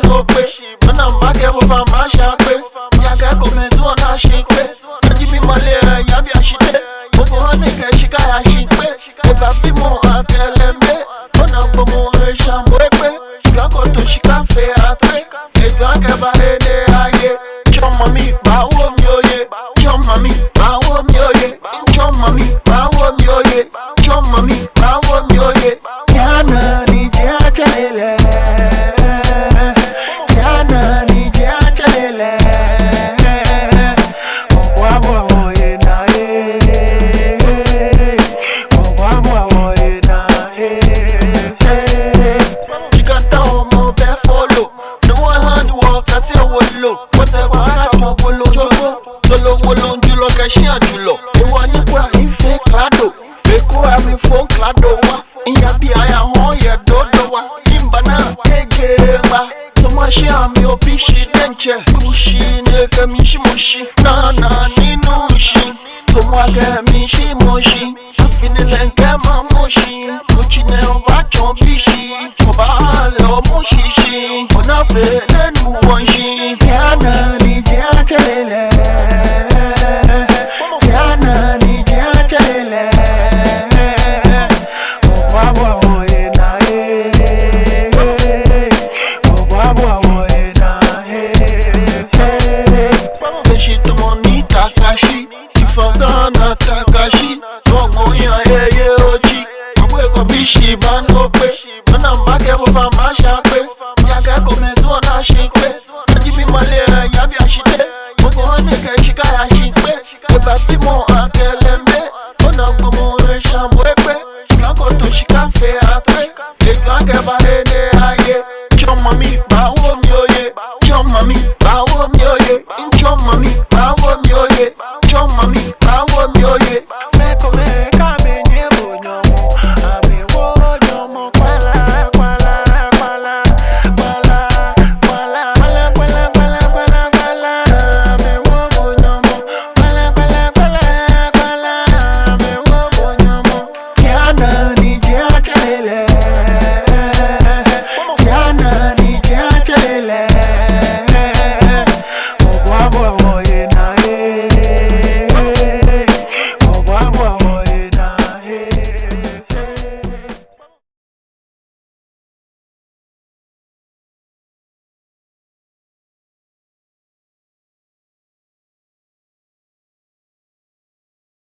no pe. Mana mbage bufa mashape. Nyaga komezu na shikwe. Najimi male ya biashite. Bobo haneke shika ya shikwe. Eba bimo akelembe. Ona bomo shamboekwe. Shikako to shika fe akwe. Eba keba ede aye. Choma mi bawo mioye. Choma mi bawo mioye. Choma mi bawo mioye. Choma mi bawo mioye. Yana ni jachalele. Yana ni jachalele. Obwa moye na Obwa moye na Jikata omo be follow. No one hand walk at your wallow. What's a bad job? Solo wolo njulo kashi anjulo. Ewa ni kwa ife klado. Eko ami phone klado wa. Inyabi aya hon ye dodo wa. Imbana egewa. Tomashi ami opishi denche. Kushi neke mishi moshi. Na ninushi. Tomwage mishi moshi. Afini lenke mamoshi. Kuchine wacho bishi. Chobale omushishi. Onafe nenu wanshi. Yana ni jachalele. Yana ni jachalele. Obwa moye na Obwa moye na Beshi tomoni takashi. Ifangana takashi. Tongo ya ye oji. Mwe kwa bishi bano pe. Mana mbage bufa mashape. Nyaga komezu na shikwe. Najimi male ya biashite. Bobo haneke shika ya shikwe. Eba bimo akelembe. Ona bomo shamboekwe. Shikako to shika fe